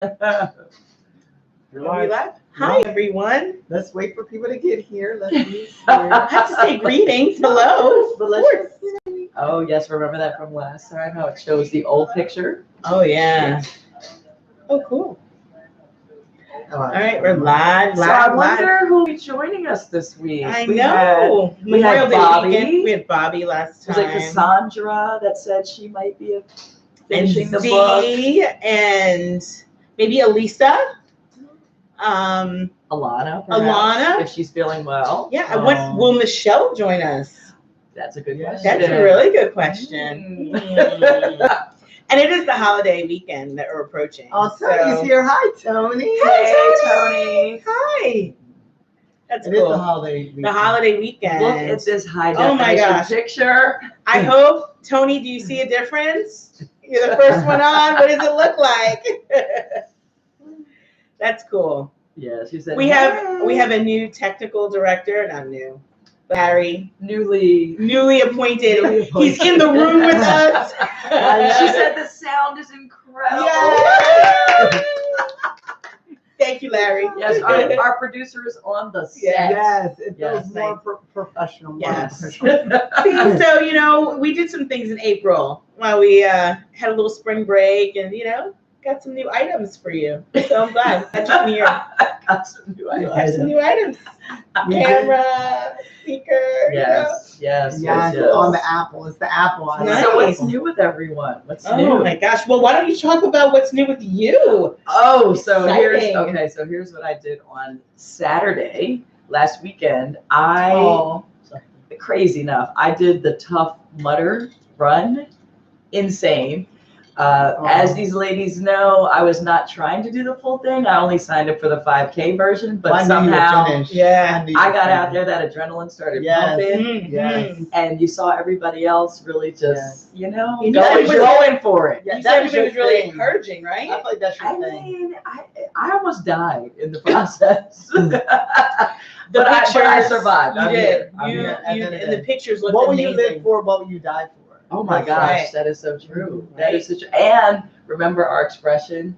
You're Are we live. live? Hi, everyone. Let's wait for people to get here. Let's be I have to say greetings. Hello. But let's Oh, yes, remember that from last time, how it shows the old picture? Oh, yeah. Oh, cool. All right, we're live. So I wonder who will be joining us this week. I We know. we had Memorial Day Bobby. weekend. We had Bobby last Was time. it Cassandra that said she might be and finishing the book? and maybe Elisa. Alana, perhaps, Alana? if she's feeling well. Yeah. Will Michelle join us? That's a good question. That's a really good question. And it is the holiday weekend that we're approaching. Oh, Tony's here. Hi, Tony. Hey, Tony. Hi. That's It is cool. the holiday weekend. The holiday weekend. Look at this high Oh my definition gosh. picture. I hope, Tony, do you see a difference? You're the first one on. What does it look like? That's cool. Yeah, she said We have a new technical director. Not new. Larry, newly appointed. He's in the room with us. She said the sound is incredible. Yes. Thank you, Larry. Yes, our producer is on the set. Yes, it Yes, feels more professional. More Yes. professional. So, we did some things in April while we had a little spring break and, got some new items for you. So I'm glad. I took me here. Got some new ideas. Some new items. Camera, speaker. Yes. On the Apple. It's the Apple. I Nice. So what's new with everyone? What's Oh new? my gosh. Well, why don't you talk about what's new with you? Oh, so Exciting. here's what I did on Saturday last weekend. Crazy enough, I did the Tough Mudder run. Insane. As these ladies know, I was not trying to do the full thing. I only signed up for the 5K version, but somehow I got out there. That adrenaline started pumping. Yes. And you saw everybody else really just, You going for it. You said everybody was really encouraging, right? I feel like that's your I thing. mean, I almost died in the process. But I survived. You I'm did. here. I'm You here. and the pictures looked What will amazing. you live for? What will you die for? Oh my gosh, right. that is so true. Right. That is so true. And remember our expression?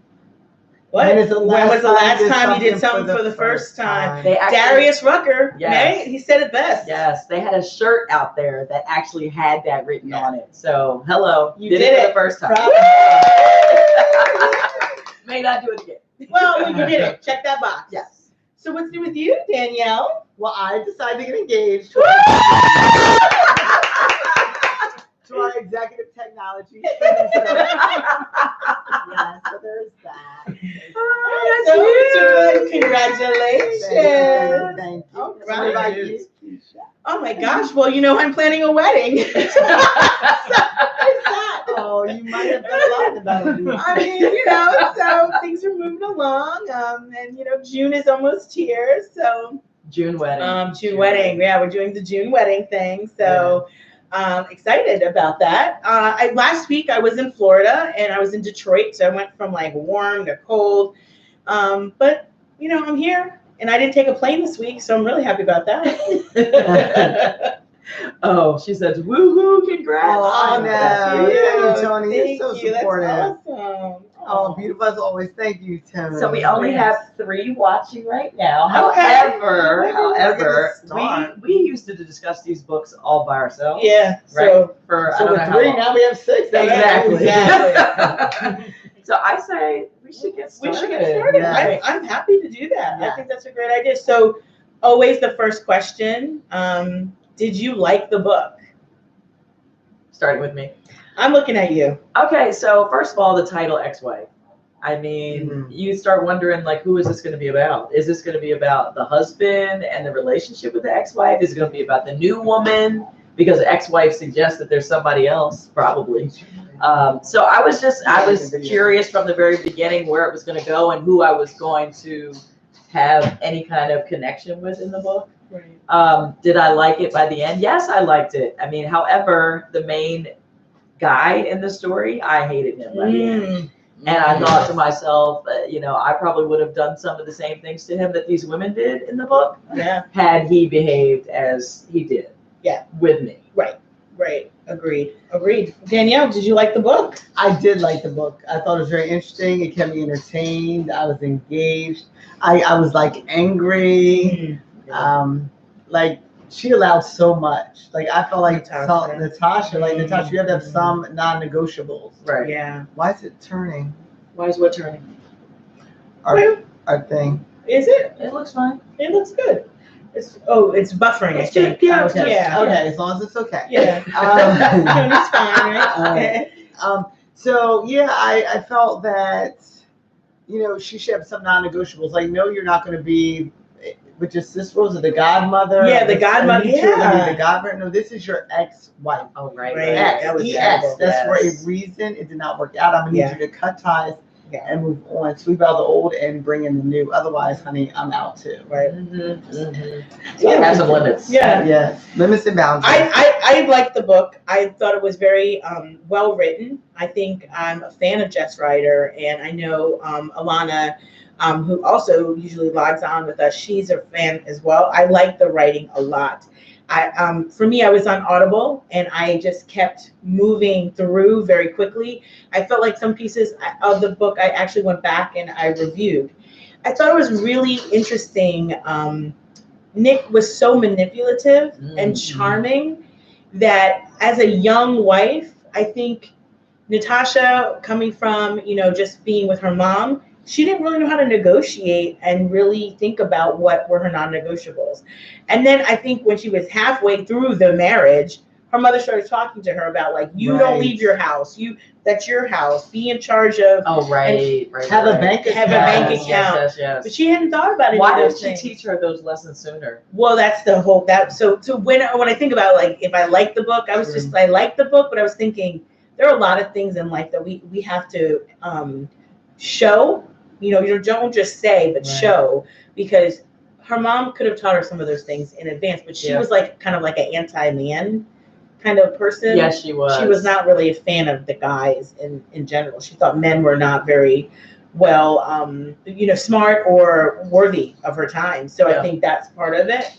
What? When was the last time you did something for the first time? They actually, Darius Rucker, Yes. right? He said it best. Yes, they had a shirt out there that actually had that written on it. So, hello, You did did it for it. the first time. Proud. May not do it again. Well, you did it. Check that box. Yes. So what's new with you, Danielle? Well, I decided to get engaged to our executive technology. Yeah, so there's that. So good. Congratulations. Thank you. All What right. about you? Oh my gosh. Well, I'm planning a wedding. Oh, you might have done a lot about it. I mean, so things are moving along. And June is almost here. So June wedding. June wedding. Yeah, we're doing the June wedding thing. So excited about that. Last week I was in Florida and I was in Detroit. So I went from like warm to cold. But I'm here and I didn't take a plane this week. So I'm really happy about that. Oh, she says, woohoo, congrats. Oh, no. Thank Thank you, Tony. Thank You're so you. supportive. That's awesome. Oh, beautiful as always. Thank you, Tony. So we only have 3 watching right now. Okay. However, Start. we used to discuss these books all by ourselves. Yeah. Right? So For I So don't with know how 3, long. now we have 6. Exactly. So I say we should get we started. should get started. Yeah. I'm happy to do that. Yeah. I think that's a great idea. So always the first question, did you like the book? Starting with me. I'm looking at you. Okay, so first of all, the title Ex-Wife. I mean, you start wondering, like, who is this going to be about? Is this going to be about the husband and the relationship with the ex-wife? Is it going to be about the new woman? Because the ex-wife suggests that there's somebody else, probably. So I was curious from the very beginning where it was going to go and who I was going to have any kind of connection with in the book. Right. Did I like it by the end? Yes, I liked it. I mean, however, the main guy in the story, I hated him by the end. And I thought to myself, I probably would have done some of the same things to him that these women did in the book Yeah. had he behaved as he did. Yeah. With me. Right. Agreed. Danielle, did you like the book? I did like the book. I thought it was very interesting. It kept me entertained. I was engaged. I was like angry. Like she allowed so much. Like I felt like Natasha, you have to have some non-negotiables. Right. Yeah. Why is it turning? Why is what turning? Our thing. Is it? It looks fine. It looks good. It's buffering. It's I think. good. Yeah. Okay. Yeah. Okay. As long as it's okay. Yeah. Tony's fine, right? So yeah, I felt that, she should have some non-negotiables. Like, no, you're not going to be with your sister. Was it the godmother? Yeah, the godmother. The godmother. No, this is your ex-wife. Oh, right. Ex. That was EX. terrible. That's for a Yes. reason. It did not work out. I'm gonna need you to cut ties Yeah. and move on. Sweep out the old and bring in the new. Otherwise, honey, I'm out too. Right. So it has some limits. Yeah. Yes. Limits and boundaries. I liked the book. I thought it was very well written. I think I'm a fan of Jess Ryder, and I know Alana, who also usually logs on with us, she's a fan as well. I like the writing a lot. For me, I was on Audible, and I just kept moving through very quickly. I felt like some pieces of the book I actually went back and I reviewed. I thought it was really interesting. Nick was so manipulative and charming that as a young wife, I think Natasha, coming from, just being with her mom, she didn't really know how to negotiate and really think about what were her non-negotiables. And then I think when she was halfway through the marriage, her mother started talking to her about, like, you don't leave your house. That's your house. Be in charge of. Oh, right. Have a bank account. Have a bank account. Yes. But she hadn't thought about it. Why didn't she teach her those lessons sooner? Well, that's the whole So when I think about, like, if I like the book, I liked the book, but I was thinking there are a lot of things in life that we have to show. You don't just say, but show, because her mom could have taught her some of those things in advance, but she was like kind of like an anti-man kind of person. Yes, she was. She was not really a fan of the guys in general. She thought men were not very well, smart or worthy of her time. So I think that's part of it.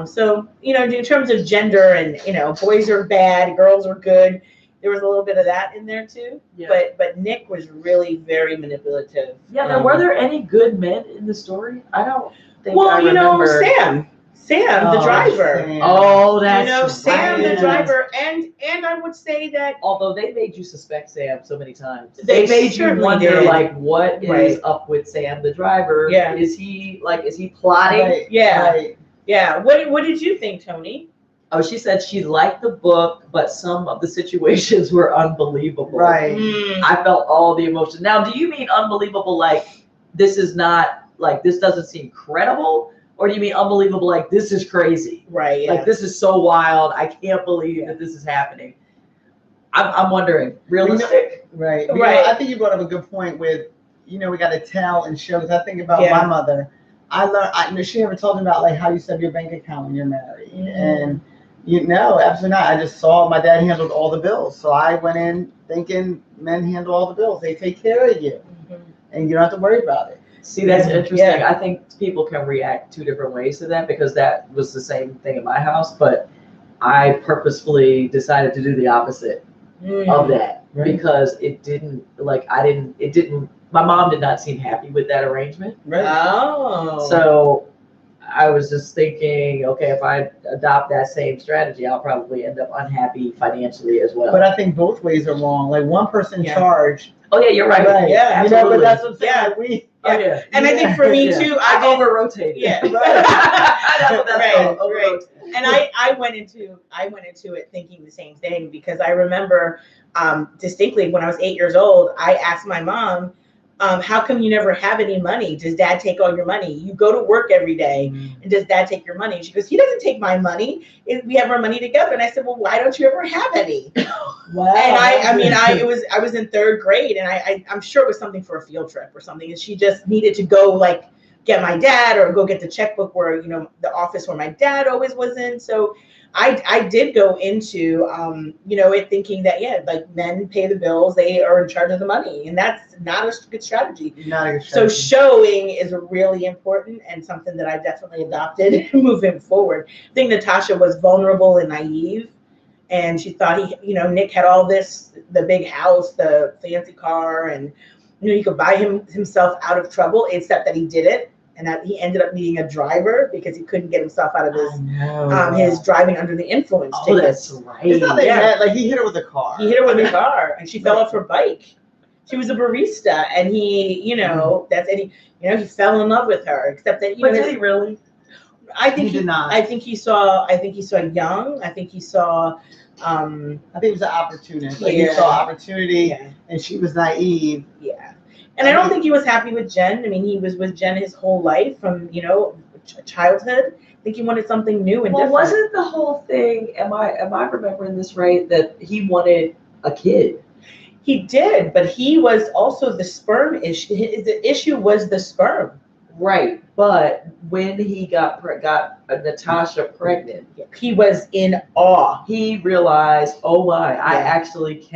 So, in terms of gender and, boys are bad, girls are good. There was a little bit of that in there too. Yeah. But Nick was really very manipulative. Yeah, were there any good men in the story? I don't think Well, I remember. Sam, the driver. Sam. Oh, that's Sam, right. the driver, and I would say that although they made you suspect Sam so many times, they made you wonder, did. like, what is up with Sam, the driver? Yeah. Is he plotting? Right. Yeah. Right. Yeah. What did you think, Tony? Oh, she said she liked the book, but some of the situations were unbelievable. Right. I felt all the emotion. Now, do you mean unbelievable like this is not, like, this doesn't seem credible? Or do you mean unbelievable like this is crazy? Right. Yeah. Like, this is so wild. I can't believe that this is happening. I'm wondering, realistic? Right. Right. I think you brought up a good point with, we got to tell and show. Because I think about my mother. I learned, she never told me about, like, how you set your bank account when you're married. And absolutely not. I just saw my dad handled all the bills. So I went in thinking men handle all the bills. They take care of you. And you don't have to worry about it. See, that's interesting. I think people can react two different ways to that, because that was the same thing in my house. But I purposefully decided to do the opposite of that, because my mom did not seem happy with that arrangement. Right. Oh. So I was just thinking, okay, if I adopt that same strategy, I'll probably end up unhappy financially as well. But I think both ways are wrong. Like, one person charged. Oh yeah, you're right. Right. Yeah, absolutely. But that's what I'm saying. Like, Oh, yeah. And I think for me too, I over-rotated. Yeah. That's what that's called, over-rotated. And I went into it thinking the same thing, because I remember distinctly when I was 8 years old, I asked my mom, how come you never have any money? Does dad take all your money? You go to work every day, and does dad take your money? She goes, he doesn't take my money. We have our money together. And I said, well, why don't you ever have any? wow. And I was in third grade, and I'm sure it was something for a field trip or something. And she just needed to go, like, get my dad or go get the checkbook where, the office where my dad always was in. So I did go into, it thinking that, like, men pay the bills, they are in charge of the money. And that's not a good strategy. Not a good strategy. So showing is really important, and something that I definitely adopted moving forward. I think Natasha was vulnerable and naive, And she thought Nick had all this, the big house, the fancy car, and he could buy himself out of trouble, except that he didn't, and that he ended up needing a driver because he couldn't get himself out of his driving under the influence tickets. That's right. It's not that he had, like, he hit her with a car. He hit her with a car, and she fell off her bike. She was a barista, and he fell in love with her. Except that did he really? I think he did not. I think he saw young. I think he saw. I think it was an opportunist. Like, he saw opportunity, and she was naive. Yeah, and I don't think he was happy with Jen. I mean, he was with Jen his whole life from childhood. I think he wanted something new and different. Wasn't the whole thing? Am I remembering this right? That he wanted a kid. He did, but he was also the sperm issue. The issue was the sperm. Right, but when he got Natasha pregnant, he was in awe. He realized, oh my, I actually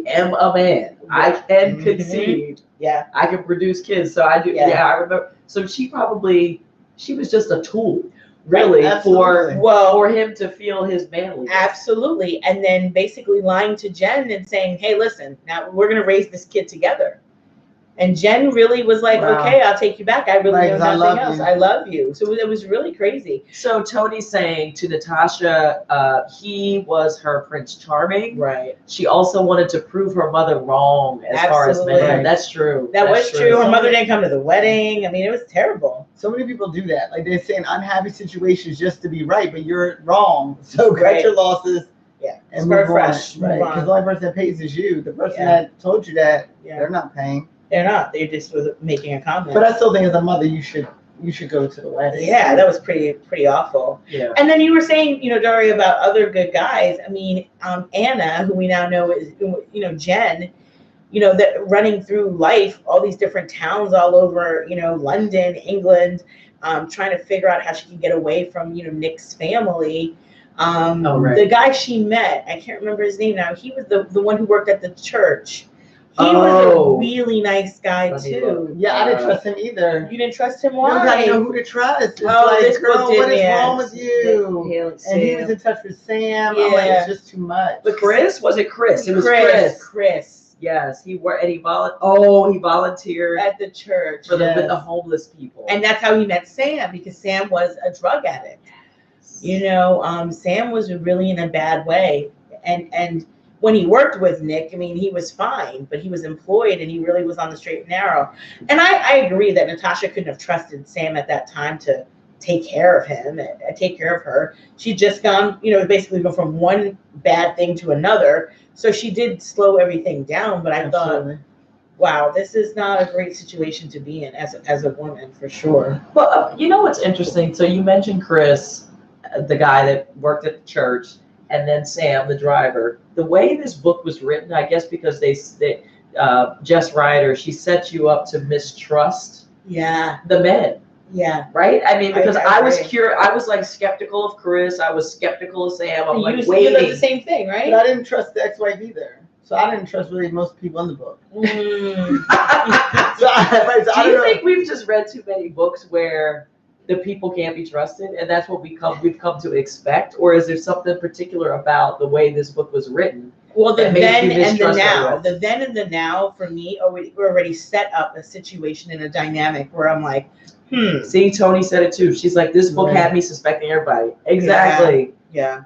am a man. Yeah. I can conceive. Yeah, I can produce kids. So I do. Yeah, I remember. So she was just a tool, really, for him to feel his manliness. Absolutely, and then basically lying to Jen and saying, "Hey, listen, now we're gonna raise this kid together." And Jen really was like, okay, I'll take you back. I really know nothing else. I love you. So it was really crazy. So Tony's saying to Natasha, he was her Prince Charming. Right. She also wanted to prove her mother wrong as far as men. That's true. That was true. Her mother didn't come to the wedding. I mean, it was terrible. So many people do that. Like, they say in unhappy situations just to be right, but you're wrong. So cut your losses. Yeah. And move fresh. Right. Because the only person that pays is you. The person that told you that, they're not paying. They're not. They just was making a comment. But I still think as a mother, you should go to the wedding. Yeah, that was pretty awful. Yeah. And then you were saying, Daria, about other good guys. I mean, Anna, who we now know is, Jen, that running through life, all these different towns all over, London, England, trying to figure out how she can get away from, Nick's family. The guy she met, I can't remember his name now. He was the one who worked at the church. He was a really nice guy too. Yeah, I didn't trust him either. You didn't trust him? Why? You gotta know who to trust. It's this girl, what is wrong with you? And he was in touch with Sam. I'm like, it's just too much. But Chris? Was it Chris? It was Chris. Yes, he volunteered at the church for the homeless people. And that's how he met Sam, because Sam was a drug addict. Sam was really in a bad way, and when he worked with Nick, I mean, he was fine, but he was employed and he really was on the straight and narrow. And I agree that Natasha couldn't have trusted Sam at that time to take care of him and take care of her. She'd just gone, basically go from one bad thing to another. So she did slow everything down, but I thought, wow, this is not a great situation to be in as a woman, for sure. Well, what's interesting? So you mentioned Chris, the guy that worked at the church, and then Sam, the driver. The way this book was written, I guess because they Jess Ryder, she set you up to mistrust the men. Yeah. Right? I mean, because I was curious, I was like skeptical of Chris, I was skeptical of Sam. I'm like, waiting. You did the same thing, right? But I didn't trust the ex-wife either. So I didn't trust really most people in the book. Do you think we've just read too many books where the people can't be trusted, and that's what we've come to expect? Or is there something particular about the way this book was written? Well, the then and the now. The then and the now, for me, we're already set up a situation in a dynamic where I'm like, See, Tony said it too. She's like, this book had me suspecting everybody. Exactly. Yeah.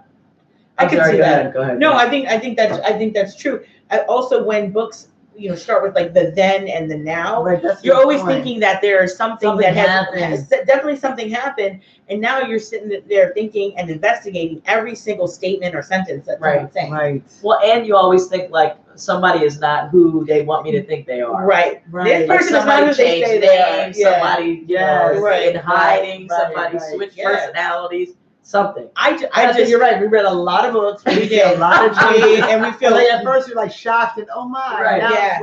I could see that. Go ahead. No, I think that's true. Also, when books start with like the then and the now, you're always thinking that there's something that has definitely something happened, and now you're sitting there thinking and investigating every single statement or sentence that's saying. Right. Well, and you always think like somebody is not who they want me to think they are. Right. This person is not who they say they are. Somebody in hiding. Somebody switched personalities. Something. You're right. We read a lot of books. We did a lot of read, and we feel like at first we're like shocked and oh my. Right. Now it's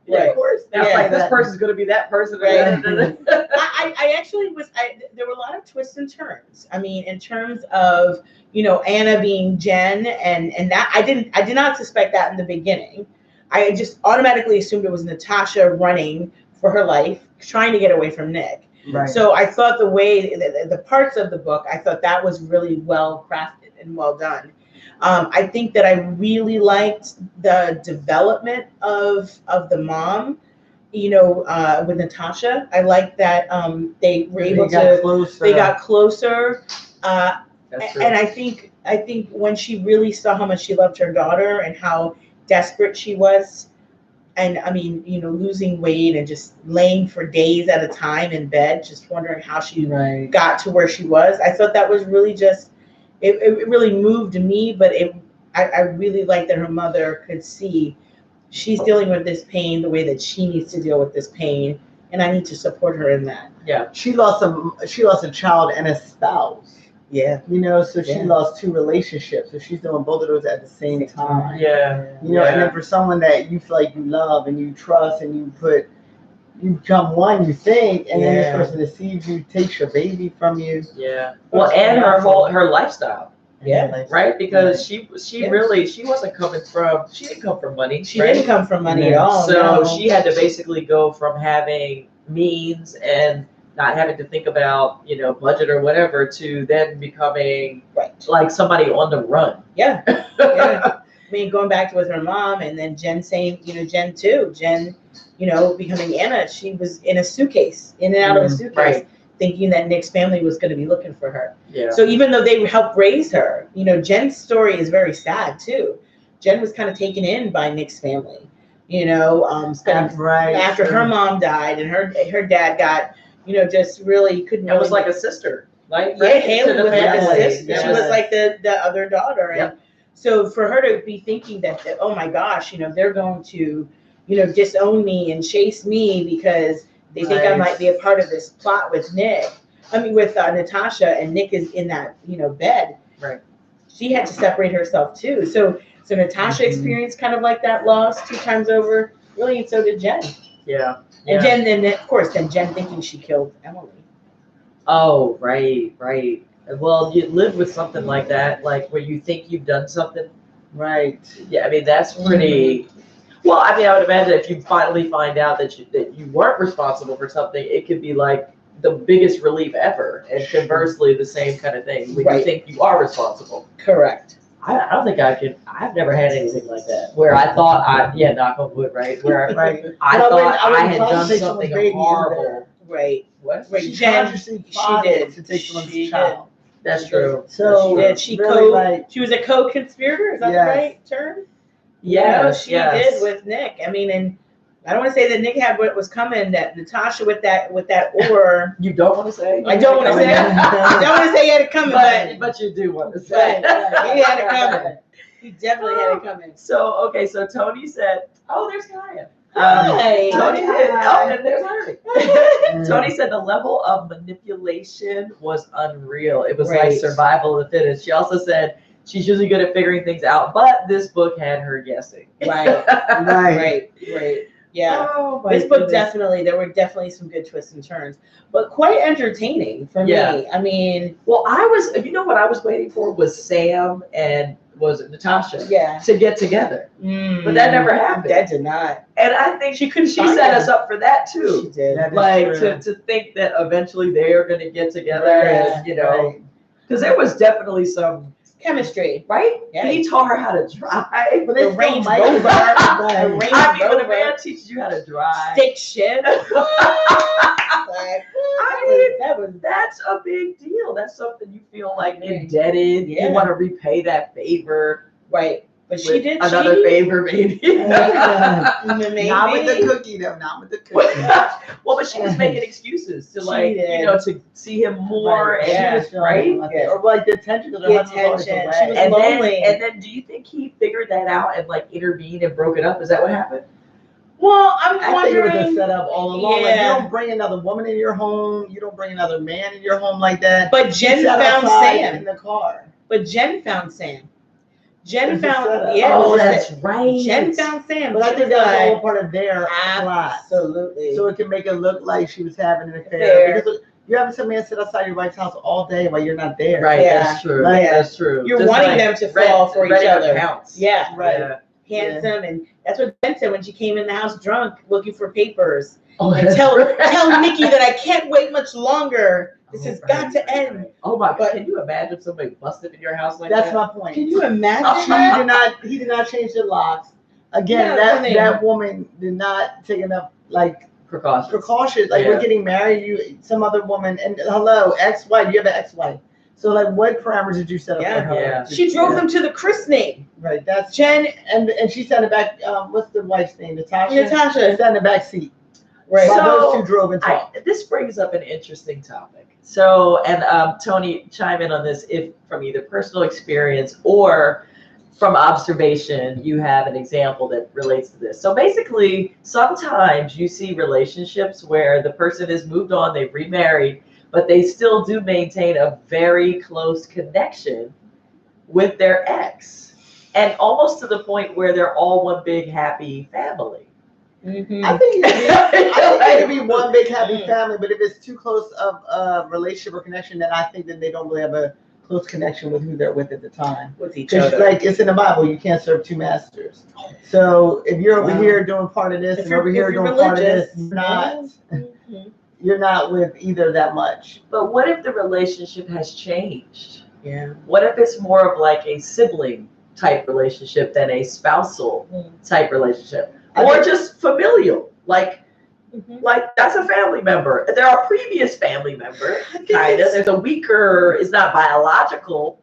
like, of course. Now it's like this person's gonna be that person. Right. I actually was. There were a lot of twists and turns. I mean, in terms of Anna being Jen, and that I did not suspect that in the beginning. I just automatically assumed it was Natasha running for her life, trying to get away from Nick. Right. So I thought the way the parts of the book, I thought that was really well crafted and well done. I think that I really liked the development of the mom. With Natasha, I like that they were able to. They got closer. And I think when she really saw how much she loved her daughter and how desperate she was, and I mean, losing weight and just laying for days at a time in bed, just wondering how she got to where she was. I thought that was really just, it really moved me, but I really liked that her mother could see she's dealing with this pain the way that she needs to deal with this pain, and I need to support her in that. Yeah. She lost a child and a spouse. Yeah. So she lost 2 relationships. So she's doing both of those at the same time. Yeah. And then for someone that you feel like you love and you trust and you become one, you think, and then this person deceives you, takes your baby from you. Yeah. Well, and her lifestyle. Yeah. Right? Because she wasn't coming from, she didn't come from money. She didn't come from money at all. So she had to basically go from having means and not having to think about, budget or whatever, to then becoming like somebody on the run. Yeah. I mean, going back to with her mom, and then Jen saying, Jen too. Jen, becoming Anna, she was in a suitcase, in and out of a suitcase, thinking that Nick's family was going to be looking for her. Yeah. So even though they helped raise her, Jen's story is very sad too. Jen was kind of taken in by Nick's family, after her mom died and her dad got, just really couldn't. It was like a sister. Like Haley was like a sister. Yeah. She was like the other daughter. And so for her to be thinking that, oh my gosh, they're going to, disown me and chase me because they think I might be a part of this plot with Natasha, and Nick is in that, bed. Right. She had to separate herself too. So Natasha experienced kind of like that loss 2 times over, really, and so did Jen. Yeah. And Jen, then of course, Jen thinking she killed Emily. Oh, right. Well, you live with something like that, like where you think you've done something. Right. Yeah, I mean, that's pretty. Well, I mean, I would imagine if you finally find out that you weren't responsible for something, it could be like the biggest relief ever. And conversely, the same kind of thing when you think you are responsible. Correct. I don't think I could. I've never had anything like that where I thought knock on wood, right? Where I thought I had done something horrible. Right. What? Right. Jen, she did. To take someone's child. That's true. So she was a co-conspirator. Is that the right term? Yeah, she did with Nick. I mean, and I don't want to say that Nick had what was coming. That Natasha with that or you don't want to say. I don't want to say. I don't want to say he had it coming, but you do want to say. He had it coming. He definitely had it coming. So Tony said, "Oh, there's Kaya." Hi. Tony said, "Oh, and there's Harry." Tony said the level of manipulation was unreal. It was like survival of the fittest. She also said she's usually good at figuring things out, but this book had her guessing. Right. Yeah. Oh, this book definitely, there were definitely some good twists and turns, but quite entertaining for me. I mean, well, what I was waiting for was Sam and was it Natasha? Yeah. To get together. But that never happened. That did not. And I think she set us up for that too. She did. Like to think that eventually they are going to get together and because there was definitely some chemistry, right? Yeah. He taught her how to drive. The Range Rover. I mean, when a man teaches you how to drive, stick shift. That's a big deal. That's something you feel like indebted. You want to repay that favor, right? But she did another favor, maybe. Not with the cookie, though. Not with the cookie. Well, but she was making excuses to to see him more, and right? Or like the attention to the attention. She was lonely. And then, do you think he figured that out and like intervened and broke it up? Is that what happened? Well, I'm wondering. I think it was a setup all along. Like, you don't bring another woman in your home. You don't bring another man in your home like that. But Jen found Sam in the car. Jen found Sam. Jen found, that's right. Jen found Sam. But I think that was all part of their plot. Absolutely. So it can make it look like she was having an affair. Because you're having some man sit outside your wife's house all day while you're not there. Right, that's true. That's true. You're just wanting them to fall for each other. Counts. Yeah, right. Handsome, and that's what Jen said when she came in the house drunk, looking for papers. And tell Nikki that I can't wait much longer This has got to end. Right. Oh my God! Can you imagine somebody busted in your house like That's that? my point. Can you imagine? He did not change the locks. Again, Yeah, that woman did not take enough precautions. Like we're getting married, some other woman, and hello, ex-wife. You have an ex-wife. So like, what parameters did you set up for her? Yeah. She drove them to the christening. Right. That's Jen, and she sat in the back. What's the wife's name? Natasha. Sat in the back seat. Right. While those two drove and talked. This brings up an interesting topic. So, and Tony, chime in on this if from either personal experience or from observation, you have an example that relates to this. So basically, sometimes you see relationships where the person has moved on, they've remarried, but they still do maintain a very close connection with their ex. And almost to the point where they're all one big happy family. Mm-hmm. I think it could be one big happy family, but if it's too close of a relationship or connection, then I think that they don't really have a close connection with who they're with at the time. With each other. Like it's in the Bible, you can't serve two masters. So if you're over here doing part of this and over here doing part of this, you're not with either that much. But what if the relationship has changed? Yeah. What if it's more of like a sibling type relationship than a spousal type relationship? Or just familial, like that's a family member. There are previous family members, kind of. There's a weaker, it's not biological.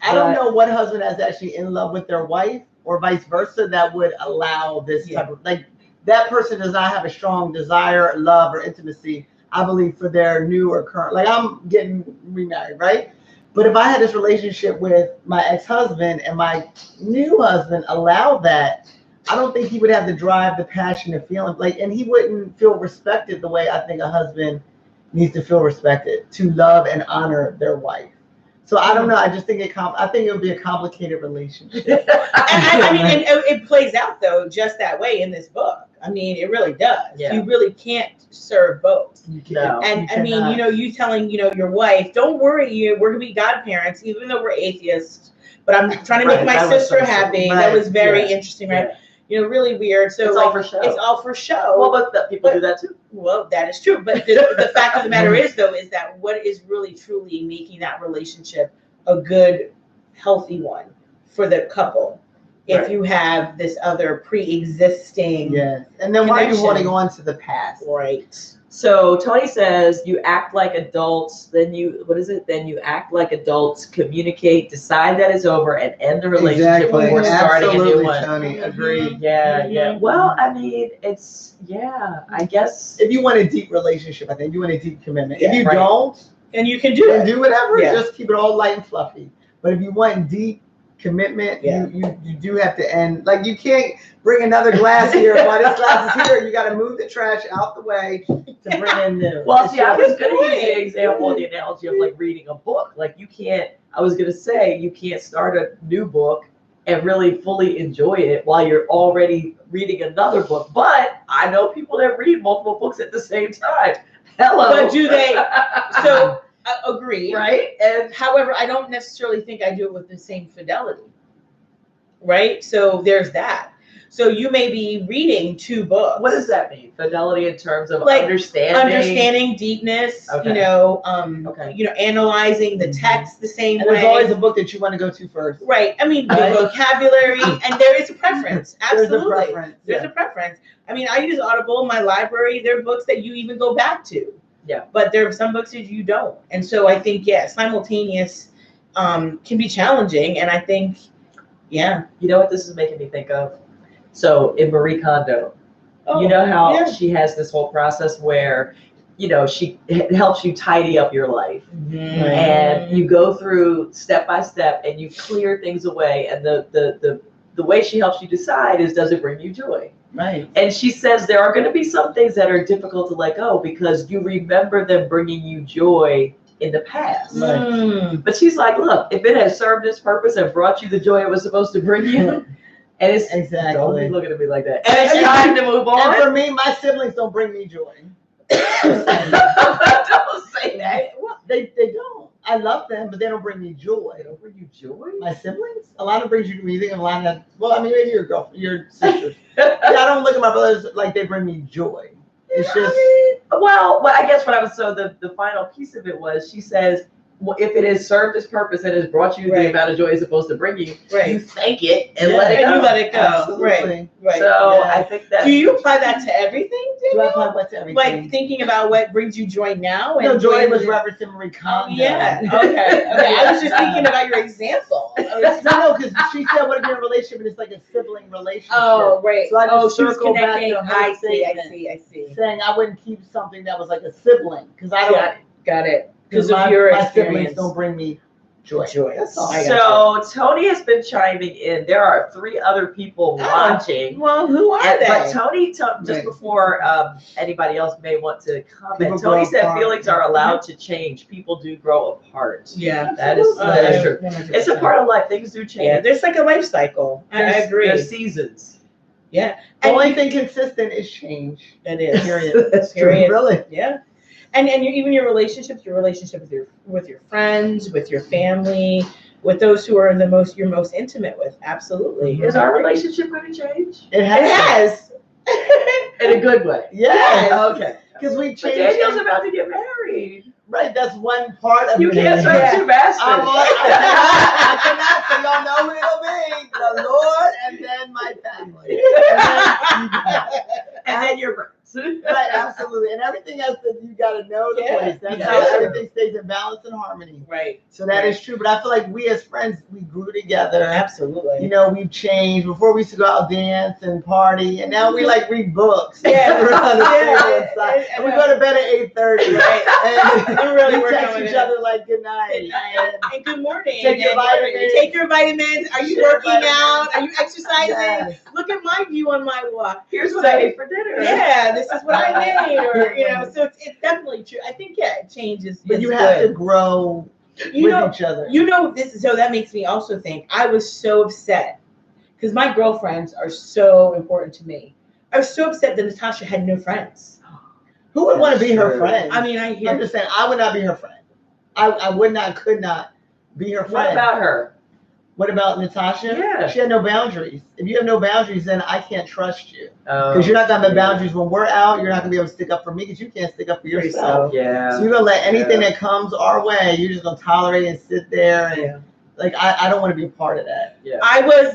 I don't know what husband is actually in love with their wife or vice versa that would allow this type of, like, that person does not have a strong desire, love, or intimacy, I believe, for their new or current, like I'm getting remarried, right? But if I had this relationship with my ex-husband and my new husband allowed that, I don't think he would have the drive, the passion, the feeling, like, and he wouldn't feel respected the way I think a husband needs to feel respected, to love and honor their wife. So I don't know. I just think I think it would be a complicated relationship. I mean, and it plays out though just that way in this book. I mean, it really does. Yeah. You really can't serve both. No, and I mean, you telling your wife, don't worry, we're gonna be godparents, even though we're atheists. But I'm trying to make my sister happy. That was very interesting, right? Yeah. Really weird. So it's all for show. It's all for show. Well, but people do that too. Well, that is true. But the fact of the matter is, though, is that what is really truly making that relationship a good, healthy one for the couple? If you have this other pre-existing, and then why are you holding on to the past? Right. So Tony says you act like adults, then you act like adults, communicate, decide that it's over, and end the relationship before starting a new one. Tony, agreed. Yeah. Well, I mean, I guess if you want a deep relationship, I think you want a deep commitment. Yeah, if you don't, and you can do whatever, just keep it all light and fluffy. But if you want deep commitment, you do have to end. Like, you can't bring another glass here while this glass is here. You got to move the trash out the way to bring in new. Well, see, I was going to give you the example, the analogy of like reading a book. Like, you can't start a new book and really fully enjoy it while you're already reading another book. But I know people that read multiple books at the same time. Hello. But do they? So agree. Right. And however, I don't necessarily think I do it with the same fidelity. Right. So there's that. So you may be reading two books. What does that mean? Fidelity in terms of like understanding, deepness. Okay. Analyzing the text the same way. There's always a book that you want to go to first. Right. I mean, the vocabulary, and there is a preference. Absolutely. There's a preference. I mean, I use Audible in my library. There are books that you even go back to. Yeah. But there are some books that you don't. And so I think, simultaneous can be challenging. And I think, You know what this is making me think of? So in Marie Kondo, you know how she has this whole process where, she helps you tidy up your life. Mm-hmm. And you go through step by step and you clear things away. And the way she helps you decide is, does it bring you joy? Right. And she says there are going to be some things that are difficult to let go because you remember them bringing you joy in the past. Right. But she's like, look, if it has served its purpose and brought you the joy it was supposed to bring you, and it's don't be looking at me like that. And it's time to move on. And for me, my siblings don't bring me joy. Don't say that. Well, they don't. I love them, but they don't bring me joy. They don't bring you joy? My siblings? A lot of brings you to me. You think of a lot of, maybe your girlfriend, your sisters. I don't look at my brothers like they bring me joy. It's just, Well, I guess the final piece of it was she says, well, if it has served its purpose and has brought you the amount of joy it's supposed to bring you, you thank it and let it go. And you let it go. Absolutely. Right. So I think that. Do you apply that to everything? Do I apply what to everything? Like thinking about what brings you joy now? No, joy was referenced Marie Kondo. Yeah. Okay. I was just thinking about your example. No, because she said what if you're in a relationship and it's like a sibling relationship. Oh, right. So I just she was circle back connecting. to her I statement, see. saying I wouldn't keep something that was like a sibling because I don't. Got it. Because of your my experience. siblings don't bring me joy. That's all. So Tony has been chiming in. There are 3 other people watching. Well, who are they? But Tony, just before anybody else may want to comment, Tony said feelings are allowed to change. People do grow apart. Yeah, that is true. 100%. It's a part of life. Things do change. Yeah, there's like a life cycle. I agree. There's seasons. Yeah. The only thing consistent is change. It is. Period. That's true. Period. Really. Yeah. And even your relationship with your friends, with your family, with those who are you're most intimate with. Absolutely. Is our relationship going to change? It has. In a good way. Yes. Okay. Because we But changed. Daniel's about to get married. Right. That's one part of You it. can't serve 2 masters. I cannot. So y'all know who it'll be: the Lord, and then my family, and then your friends. Right, absolutely, and everything else that you got to know the place. That's how everything stays in balance and harmony. Right. So that is true. But I feel like we as friends, we grew together. Absolutely. You know, we've changed. Before we used to go out dance and party, and now we like read books. Yeah. We're on the table inside. And we go to bed at 8:30. Right. And really we text each other like good night. And good morning. Take your vitamins. Take your vitamins. Are you working out? Are you exercising? Yes. Look at my view on my walk. Here's what I ate for dinner. Yeah, this is what I made, or so it's definitely true. I think it changes. But you have to grow with each other. So that makes me also think I was so upset because my girlfriends are so important to me. I was so upset that Natasha had no friends. Who would want to be her friend? I mean, I'm just saying, I would not be her friend. I would not, could not be her friend. What about her? What about Natasha? Yeah. She had no boundaries. If you have no boundaries, then I can't trust you. Because you're not going to have boundaries when we're out. You're not going to be able to stick up for me because you can't stick up for yourself. Yeah. So you're going to let anything that comes our way, you're just going to tolerate and sit there. And like, I don't want to be a part of that. Yeah. I was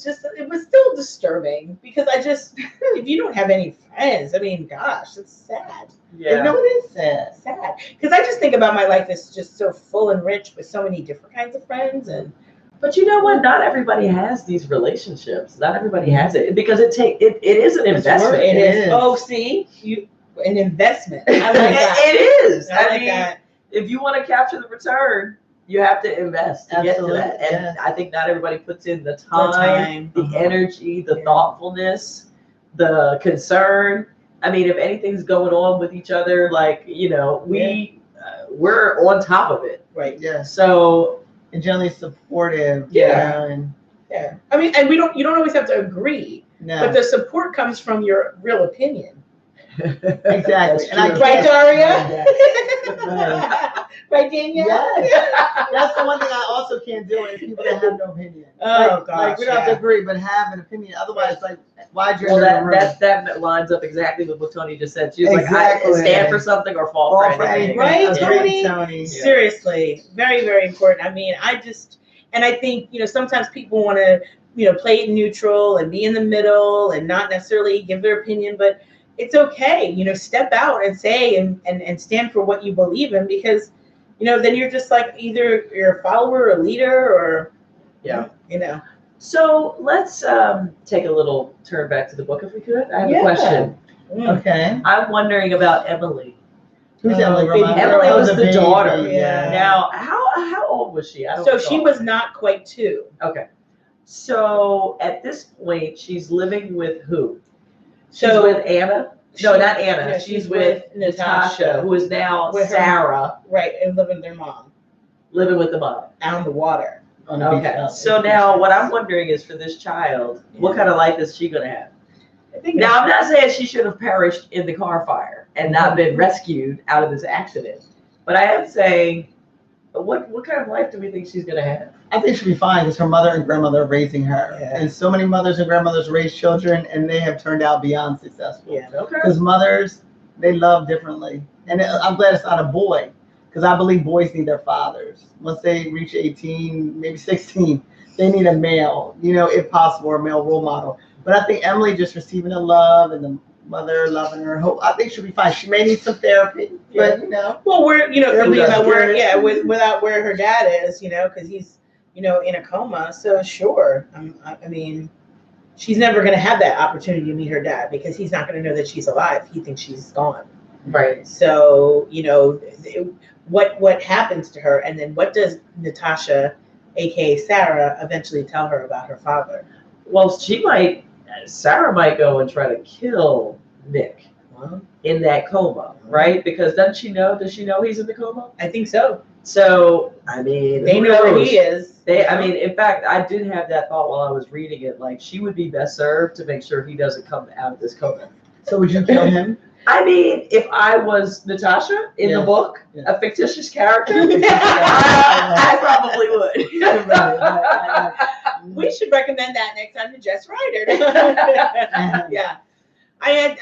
just, it was still disturbing because if you don't have any friends, I mean, gosh, it's sad. Yeah. No, it is sad. Sad. Because I just think about my life as just so full and rich with so many different kinds of friends. But you know what? Not everybody has these relationships. Not everybody has it because it is an investment. It is. Oh, see, an investment. I like that. It is. I like that. If you want to capture the return, you have to invest to Absolutely. get to that. And I think not everybody puts in the time, the energy, the thoughtfulness, the concern. I mean, if anything's going on with each other, like, you know, we're on top of it. Right. Yeah. So, and generally supportive. Yeah. You know, and Yeah. I mean, and you don't always have to agree, but the support comes from your real opinion. Exactly. And right, Daria? Right, Danielle? Yes. That's the one thing I also can't do is people that have no opinion. Oh, gosh. Like we don't have to agree, but have an opinion. Otherwise, like, why'd you that lines up exactly with what Tony just said. She was like, I stand for something or fall for anything. Right, Tony? Yeah. Seriously. Very, very important. I mean, I think, sometimes people want to, play it neutral and be in the middle and not necessarily give their opinion, but it's okay, step out and say and stand for what you believe in because, then you're just like either you're a follower or a leader or, So let's take a little turn back to the book if we could. I have a question. Okay. I'm wondering about Emily. Who's Emily? Emily was the daughter. Yeah. Now, how old was she? She was not quite 2. Okay. So at this point, she's living with who? She's So with Anna? No, not Anna. No, she's with Natasha, who is now Sarah. Right, and living with their mom. Living with the mom. Out on the water. Okay. So now what I'm wondering is for this child, what kind of life is she going to have? Now, I'm not saying she should have perished in the car fire and not been rescued out of this accident. But I am saying, what kind of life do we think she's going to have? I think she'll be fine because her mother and grandmother are raising her. Yeah. And so many mothers and grandmothers raise children and they have turned out beyond successful. Yeah. Okay. Because mothers They love differently. And I'm glad it's not a boy, because I believe boys need their fathers. Once they reach 18, maybe 16, they need a male, if possible, or a male role model. But I think Emily just receiving the love and the mother loving her. I think she'll be fine. She may need some therapy, but Well, we're thinking about good. without where her dad is, because he's in a coma. So sure, I mean, she's never going to have that opportunity to meet her dad because he's not going to know that she's alive. He thinks she's gone. Right. So what happens to her, and then what does Natasha, aka Sarah, eventually tell her about her father? Well, Sarah might go and try to kill Nick in that coma, right? Because does she know he's in the coma? I think so. So, I mean, they know where he is. In fact, I did have that thought while I was reading it. Like, she would be best served to make sure he doesn't come out of this coma. So would you kill him? I mean, if I was Natasha in the book, a fictitious character, I probably would. We should recommend that next time to Jess Ryder. Yeah. I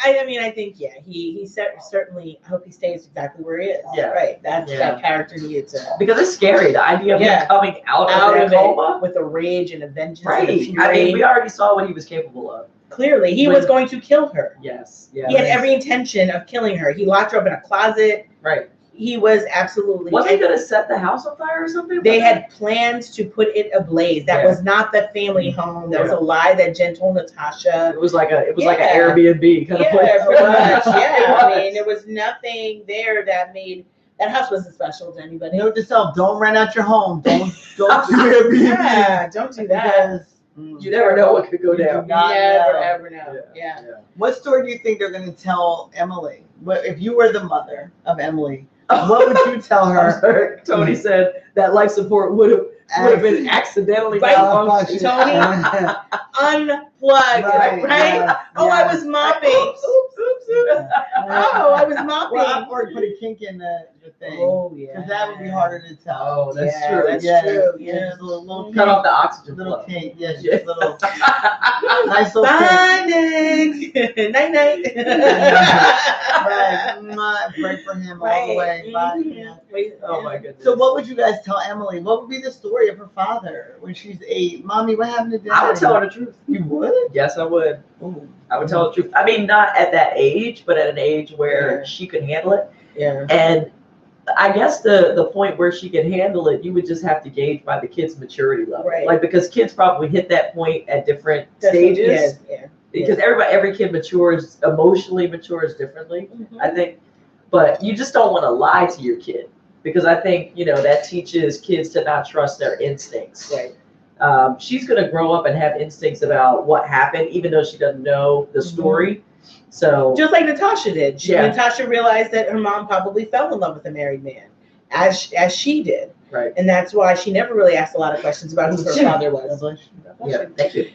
think he certainly. I hope he stays exactly where he is. Yeah, right. That character needed to, because it's scary. The idea of him coming out of coma with a rage and a vengeance. Right. And I mean, we already saw what he was capable of. Clearly, he was going to kill her. Yes. He had every intention of killing her. He locked her up in a closet. Right. He was absolutely. Was he going to set the house on fire or something? They had plans to put it ablaze. That was not the family home. That was a lie that Jen told Natasha. It was like an Airbnb kind of place. Pretty much. Yeah. I mean, there was nothing there that made that house wasn't special to anybody. Note to self: don't rent out your home. Don't do Airbnb. Yeah, don't do that. You never know what could go down. You never ever know. Yeah. What story do you think they're going to tell Emily? If you were the mother of Emily, what would you tell her? Tony said that life support would have been accidentally malfunctioning. Tony unplugged, right? I was mopping. Oops. I was mopping. Well, or put a kink in the thing. Oh, yeah. Because that would be harder to tell. Oh, that's true. That's true. Yeah. Just a little cut off the oxygen little flow. kink. Yeah, just a little nice little bye, Nick. Night, night. Right. Pray for him all the way. Bye. Oh, my goodness. So what would you guys tell Emily? What would be the story of her father when she's 8? Mommy, what happened to Dad? I would tell her the truth. You would? Yes, I would. Ooh. I would tell her the truth. I mean, not at that age, but at an age where she could handle it. Yeah. And I guess the point where she can handle it, you would just have to gauge by the kid's maturity level. Right. Like, because kids probably hit that point at different stages. Yeah. Because every kid emotionally matures differently, I think. But you just don't want to lie to your kid, because I think, that teaches kids to not trust their instincts. Right. She's going to grow up and have instincts about what happened, even though she doesn't know the story. So just like Natasha did. Natasha realized that her mom probably fell in love with a married man, as she did. Right. And that's why she never really asked a lot of questions about who her father was. Yeah, thank you.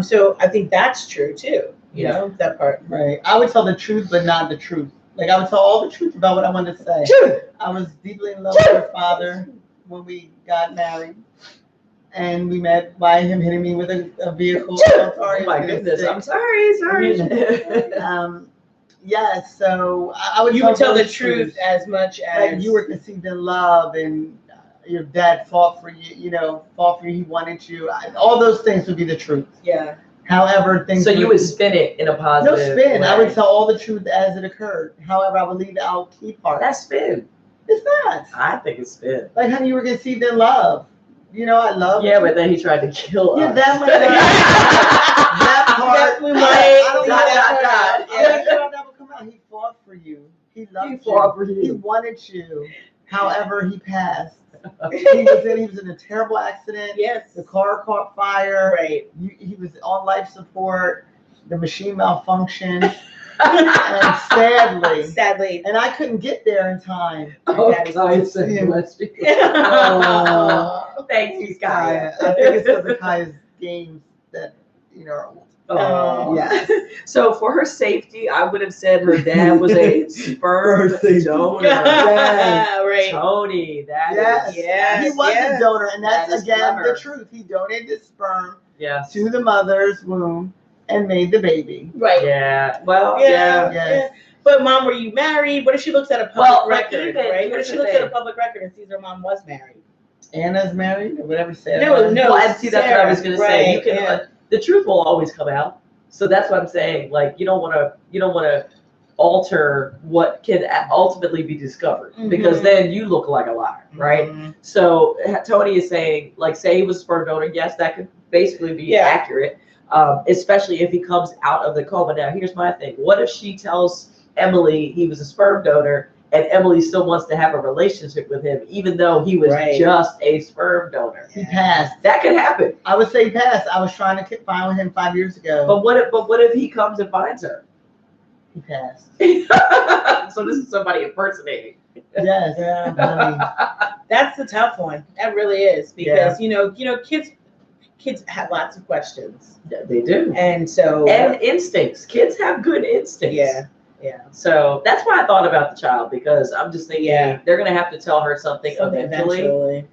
So I think that's true too. You know, that part. Right. I would tell the truth, but not the truth. Like, I would tell all the truth about what I wanted to say. True. I was deeply in love with her father when we got married. And we met by him hitting me with a vehicle. Oh my goodness. I'm sorry. Yes, so I would. You would tell the truth as much as like you were conceived in love, and your dad fought for you. He wanted you. All those things would be the truth. Yeah. However, things. So you would spin it in a positive. No spin. way. I would tell all the truth as it occurred. However, I would leave out key parts. That's spin. It's not. I think it's spin. Like, honey, you were conceived in love. I love. Yeah, but then he tried to kill us. Yeah, that might. That part. we I might. don't know that part. That will come out. He fought for you. He loved you. He fought for you. He wanted you. However, he passed. He was in a terrible accident. Yes. The car caught fire. Right. He was on life support. The machine malfunctioned. And sadly, and I couldn't get there in time. Oh, Kaya said, bless you. Thank you, Kaya. I think it's because of Kaya's games that are old. Oh, yes. So for her safety, I would have said her dad was a sperm donor. Yes. Right. Tony, he was a donor, and that's again clever. the truth. He donated sperm Yes. to the mother's womb and made the baby. Right. Yeah. Well, Yes. But mom, were you married? What if she looks at a public record, right? What if she looks at a public record and sees her mom was married? Anna's married, or whatever. Sarah. No. Well, and see, that's what I was gonna say. You can, yeah. the truth will always come out. So that's what I'm saying. Like, you don't want to alter what can ultimately be discovered, because then you look like a liar, right? So Tony is saying, like, say he was a sperm donor. Yes, that could basically be accurate, especially if he comes out of the coma. Now, here's my thing. What if she tells Emily he was a sperm donor, and Emily still wants to have a relationship with him, even though he was just a sperm donor? He passed. That could happen. I would say he passed. I was trying to find him 5 years ago. But what if he comes and finds her? He passed. So this is somebody impersonating. Yes. Yeah. That's the tough one. That really is, because you know, kids have lots of questions. Yeah, they do. And so instincts. Kids have good instincts. Yeah. So that's why I thought about the child, because I'm just thinking they're gonna have to tell her something eventually.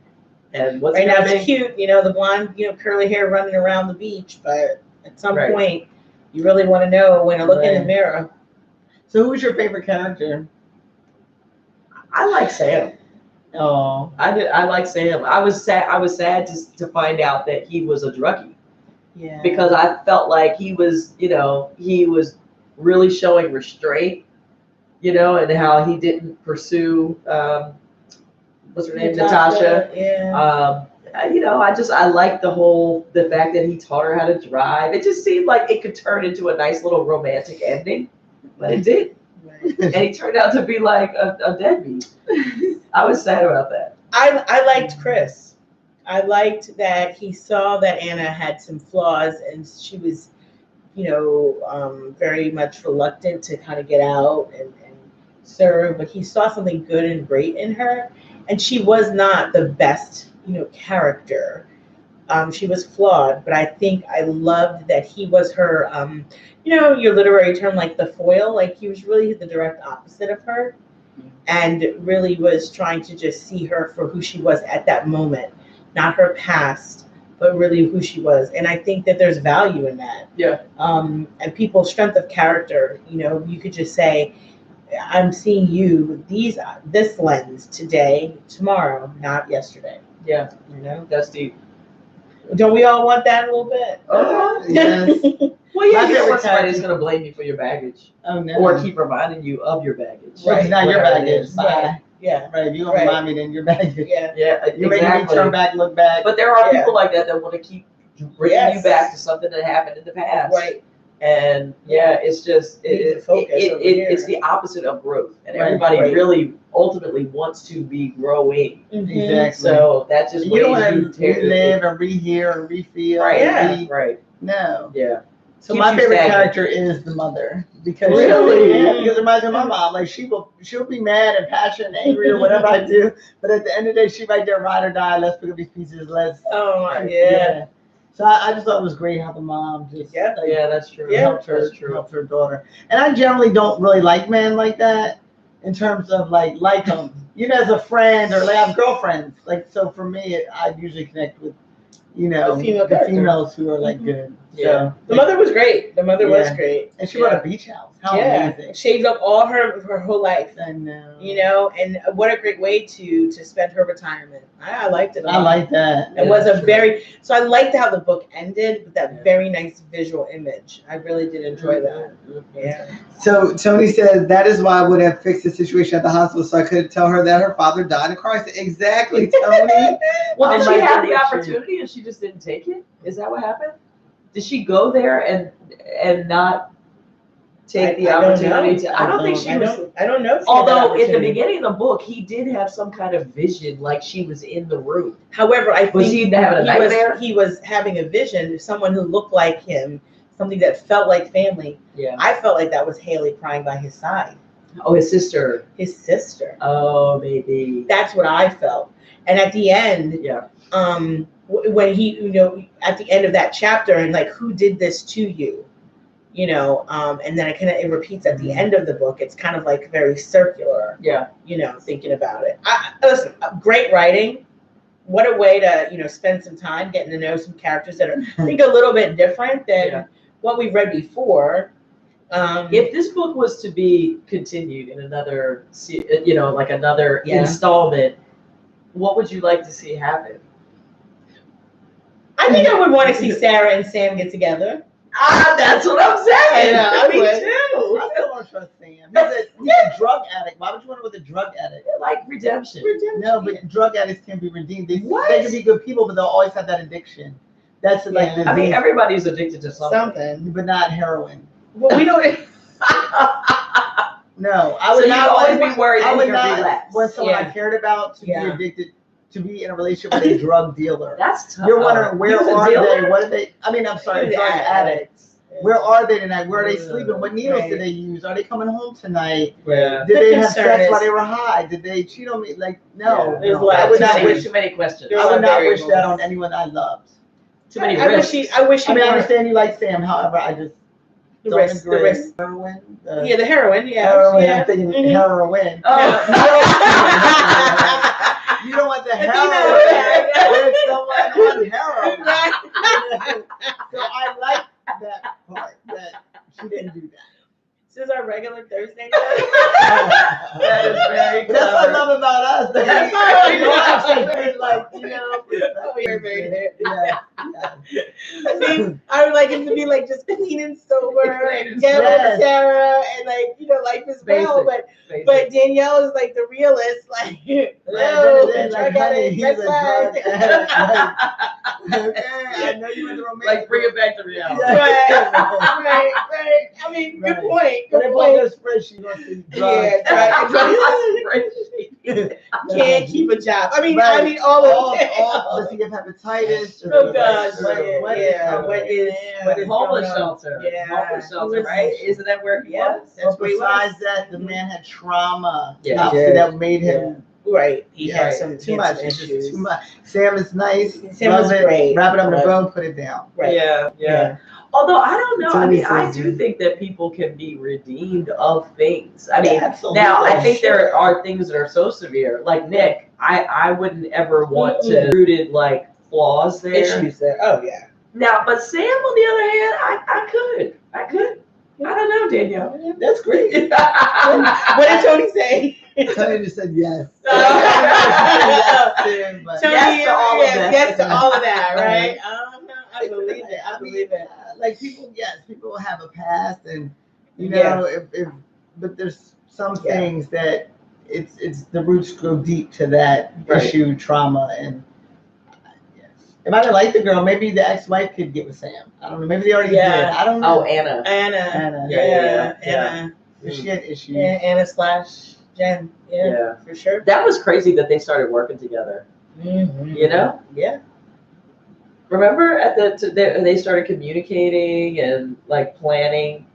And what's right now it's cute, the blonde, curly hair running around the beach, but at some point you really want to know when I look in the mirror. So who's your favorite character? I like Sam. Oh, I like Sam. I was sad to find out that he was a druggie. Yeah. Because I felt like he was really showing restraint, and how he didn't pursue what's her name, Natasha. Yeah. I liked the fact that he taught her how to drive. It just seemed like it could turn into a nice little romantic ending, but it didn't. Right. And he turned out to be like a deadbeat. I was sad about that. I liked Chris. I liked that he saw that Anna had some flaws, and she was, very much reluctant to kind of get out and serve, but he saw something good and great in her. And she was not the best, character. She was flawed, but I think I loved that he was her, your literary term, like the foil, like he was really the direct opposite of her, and really was trying to just see her for who she was at that moment, not her past, but really who she was. And I think that there's value in that. Yeah. And people's strength of character, you could just say, I'm seeing you this lens today, tomorrow, not yesterday. Yeah. That's deep. Don't we all want that a little bit? Yes. Well, yeah, you don't want somebody who's going to blame you for your baggage. Oh, no. Or keep reminding you of your baggage. Right. It's not your baggage. Right. Yeah. Right. If you don't remind me, then your baggage. Yeah. Yeah, You're making me turn back, look back. But there are people like that want to keep bringing you back to something that happened in the past. Right. And it's just it's the opposite of growth, and everybody really ultimately wants to be growing. Exactly. So that's just you don't want to relive and rehear and refeel. Right. Yeah. Right. No. Yeah. So my favorite character is the mother, because because it reminds me of my mom. Like she'll be mad and passionate and angry or whatever I do, but at the end of the day, she right there, ride or die. Let's pick up these pieces. Let's. Oh my yeah. So I just thought it was great how the mom just that's true. Helped her daughter. And I generally don't really like men like that in terms of like them, as a friend, or like I have girlfriends. Like, so for me, I usually connect with, the females who are like good. Yeah. So, the mother was great. The mother was great. And she bought a beach house. How amazing. Shaved up all her whole life. I know. And what a great way to spend her retirement. I liked it a lot. I like that. It was so I liked how the book ended with that very nice visual image. I really did enjoy that. Yeah. So Tony said, that is why I would have fixed the situation at the hospital, so I could tell her that her father died in car accident. Exactly, Tony. Well, did she have the opportunity and she just didn't take it? Is that what happened? Did she go there and not take the opportunity? I don't think she was. I don't know. Although at the beginning of the book, he did have some kind of vision, like she was in the room. However, I think he having a nightmare? He was having a vision of someone who looked like him, something that felt like family. Yeah. I felt like that was Haley crying by his side. Oh, his sister. His sister. Oh, maybe. That's what I felt. And at the end, when he, at the end of that chapter, and like, who did this to you? And then it repeats at the end of the book. It's kind of like very circular. Yeah. Thinking about it. Listen, great writing. What a way to, spend some time getting to know some characters that are, I think, a little bit different than what we've read before. If this book was to be continued in another, like another installment, what would you like to see happen? I think I would want to see Sarah and Sam get together. That's what I'm saying. I Me would. too. I still don't trust Sam. He's a drug addict. Why would you want to with a drug addict? Like redemption. No, but drug addicts can be redeemed. They What? can be good people, but they'll always have that addiction. That's like the I mean, everybody's addicted to something. but not heroin. Well, we don't. No, I would So not you'd always want- be worried I that would you're gonna not relapse. want someone I Yeah. cared about to be Yeah. addicted, to be in a relationship with a drug dealer. That's tough. You're wondering where He was a are dealer? they? What are they? I mean, I'm sorry, He was drug an addicts. Where are they tonight? Where are they Yeah. sleeping? What needles Right. did they use? Are they coming home tonight? Yeah. Did The they have concern sex is- while they were high? Did they cheat on me? Like, no. There's no. a lot I of would not concern. wish. Too many questions. There's I would not wish variables. that on anyone I loved. Too many I wish risks. he. I wish he. I mean, I weren't- understand you like Sam. However, I just The don't risk. The agree. risk. Heroin. Yeah, the heroin. Yeah. Heroin. Yeah. I'm thinking Mhm. heroin. Oh. You don't want the You know, heroin yeah. with someone on heroin. Right. So I like that part that she didn't do that. This is our regular Thursday night. That is very But that's what I clever. love about us. That That's we right. don't have something like, We're very there. yeah. See, I would like him to be like just clean and sober and get Yes. with Sarah and like life is well, Basic. but Danielle is like the realist, like hello, Then, like, drug honey, addict, he's red a flag. drug addict. Okay, I know you in the romantic. Like, bring it back to reality. Yeah. right. I mean, good Right. point. When Good they point. bought the spreadsheet, you're gonna see drugs. Can't keep a job. I mean, Right. all of it. Does he have hepatitis? Oh gosh, What is Homeless going on? shelter. Yeah. Homeless shelter, right? Isn't that where he Yeah. was? That's where he was. Besides that, the man had trauma. Yeah. Obviously, that made him Right. He Yeah, had some too much. some It's just issues. too much. Sam is nice. Sam love was it. great, Wrap it up in a but- bow, put it down. Right. Yeah. Although I don't know. I Totally mean, I crazy. do think that people can be redeemed of things. I mean, Yeah, absolutely. now I think Sure. there are things that are so severe. Like Nick, I wouldn't ever want to rooted like flaws there. Issues there. Oh yeah. Now, but Sam, on the other hand, I could. I don't know, Danielle. That's great. What did Tony say? Tony just said yes. Tony, Yes to all of that. yes to all of that, right? I believe it. I believe it. Like people will have a past, and Yeah. if but there's some Yeah. things that it's the roots go deep to that Right. issue, trauma, and yes. If I didn't like the girl, maybe the ex-wife could get with Sam. I don't know. Maybe they already Yeah. did. I don't know. Oh, Anna. Anna. Yeah. Anna. If she had issues. Yeah, Anna/Jen. Yeah, for sure. That was crazy that they started working together. Mm-hmm. You know? Yeah. Remember they started communicating and like planning.